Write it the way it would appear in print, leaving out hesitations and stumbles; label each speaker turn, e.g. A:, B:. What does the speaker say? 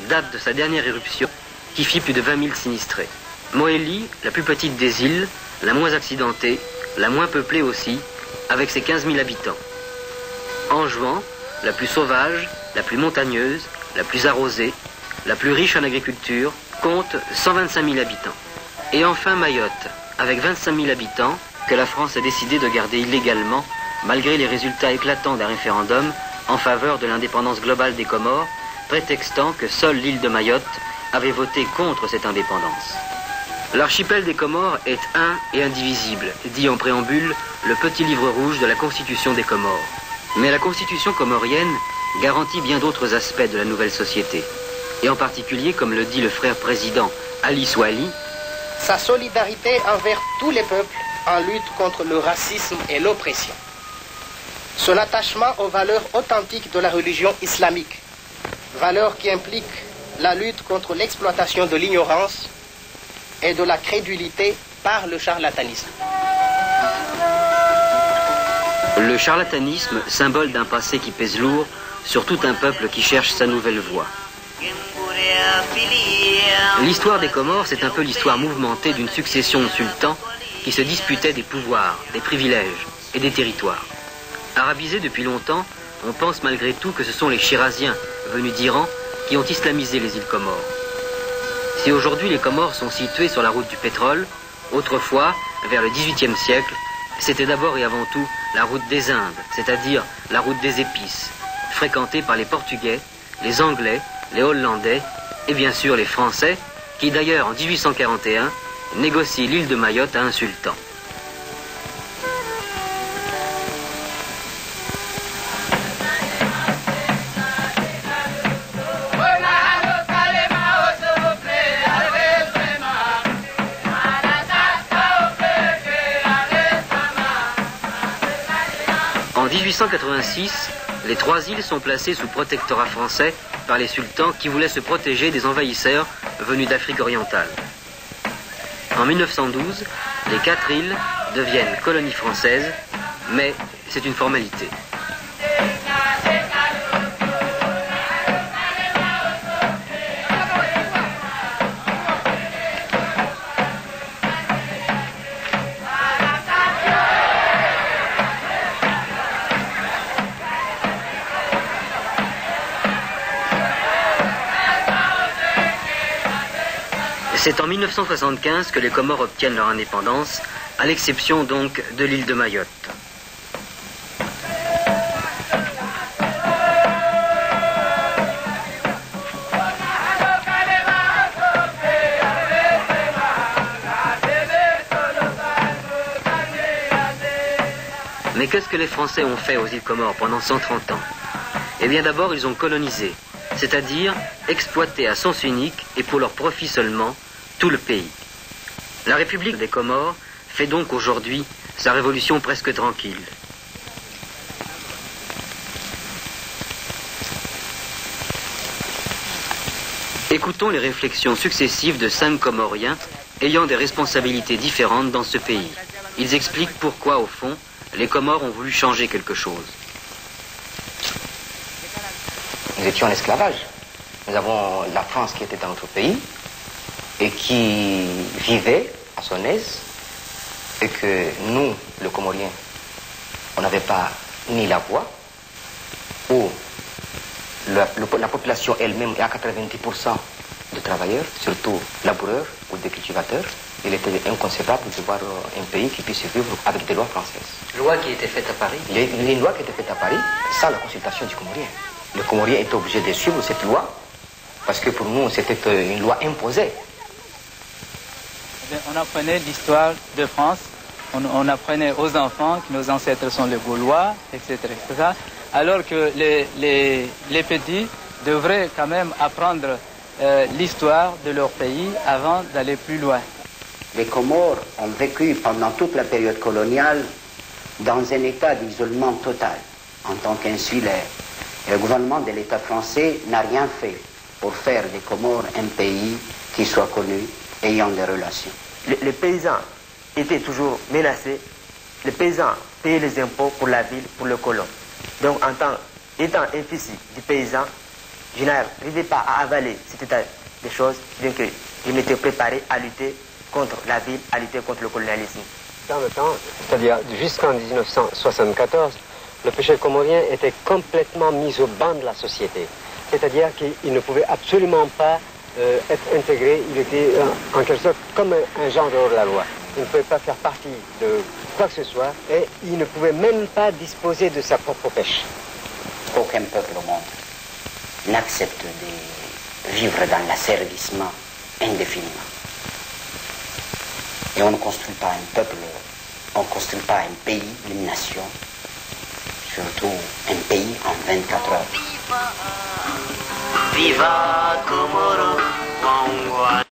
A: date de sa dernière éruption qui fit plus de 20 000 sinistrés. Mohéli, la plus petite des îles, la moins accidentée, la moins peuplée aussi, avec ses 15 000 habitants. Anjouan, la plus sauvage, la plus montagneuse, la plus arrosée, la plus riche en agriculture, compte 125 000 habitants. Et enfin Mayotte, avec 25 000 habitants, que la France a décidé de garder illégalement, malgré les résultats éclatants d'un référendum en faveur de l'indépendance globale des Comores, prétextant que seule l'île de Mayotte avait voté contre cette indépendance. L'archipel des Comores est un et indivisible, dit en préambule le petit livre rouge de la Constitution des Comores. Mais la Constitution comorienne garantit bien d'autres aspects de la nouvelle société. Et en particulier, comme le dit le frère président Ali Souali,
B: sa solidarité envers tous les peuples en lutte contre le racisme et l'oppression. Son attachement aux valeurs authentiques de la religion islamique, valeurs qui impliquent la lutte contre l'exploitation de l'ignorance et de la crédulité par le charlatanisme.
A: Le charlatanisme, symbole d'un passé qui pèse lourd sur tout un peuple qui cherche sa nouvelle voie. L'histoire des Comores, c'est un peu l'histoire mouvementée d'une succession de sultans qui se disputaient des pouvoirs, des privilèges et des territoires. Arabisés depuis longtemps, on pense malgré tout que ce sont les Chiraziens, venus d'Iran, qui ont islamisé les îles Comores. Si aujourd'hui les Comores sont situées sur la route du pétrole, autrefois, vers le XVIIIe siècle, c'était d'abord et avant tout la route des Indes, c'est-à-dire la route des épices, fréquentée par les Portugais, les Anglais, les Hollandais et bien sûr les Français, qui d'ailleurs en 1841 négocient l'île de Mayotte à un sultan. En 1886, les trois îles sont placées sous protectorat français par les sultans qui voulaient se protéger des envahisseurs venus d'Afrique orientale. En 1912, les 4 îles deviennent colonies françaises, mais c'est une formalité. C'est en 1975 que les Comores obtiennent leur indépendance, à l'exception donc de l'île de Mayotte. Mais qu'est-ce que les Français ont fait aux îles Comores pendant 130 ans? Eh bien d'abord ils ont colonisé, c'est-à-dire exploité à sens unique et pour leur profit seulement tout le pays. La République des Comores fait donc aujourd'hui sa révolution presque tranquille. Écoutons les réflexions successives de 5 Comoriens ayant des responsabilités différentes dans ce pays. Ils expliquent pourquoi, au fond, les Comores ont voulu changer quelque chose.
C: Nous étions en esclavage. Nous avons la France qui était dans notre pays et qui vivait à son aise, et que nous, les Comoriens, on n'avait pas ni la voix, ou la population elle-même est à 90% de travailleurs, surtout laboureurs ou des cultivateurs. Il était inconcevable de voir un pays qui puisse vivre avec des lois françaises.
A: Loi qui était faite à Paris?
C: Les lois qui étaient faites à Paris sans la consultation du Comorien. Le Comorien était obligé de suivre cette loi parce que pour nous c'était une loi imposée.
D: On apprenait l'histoire de France, on apprenait aux enfants que nos ancêtres sont les Gaulois, etc. etc. Alors que les petits devraient quand même apprendre l'histoire de leur pays avant d'aller plus loin.
E: Les Comores ont vécu pendant toute la période coloniale dans un état d'isolement total en tant qu'insulaire. Et le gouvernement de l'État français n'a rien fait pour faire des Comores un pays qui soit connu, ayant des relations.
F: Les paysans étaient toujours menacés. Les paysans payaient les impôts pour la ville, pour le colon. Donc, étant un fils du paysan, je n'arrivais pas à avaler cet état des choses, bien que je m'étais préparé à lutter contre la ville, à lutter contre le colonialisme.
G: Dans le temps, c'est-à-dire jusqu'en 1974, le pêcheur comorien était complètement mis au banc de la société. C'est-à-dire qu'il ne pouvait absolument pas être intégré, il était en quelque sorte comme un genre de hors-la-loi. Il ne pouvait pas faire partie de quoi que ce soit et il ne pouvait même pas disposer de sa propre pêche.
E: Aucun peuple au monde n'accepte de vivre dans l'asservissement indéfiniment. Et on ne construit pas un peuple, on ne construit pas un pays, une nation, surtout un pays en 24 heures.
H: Viva Comoro,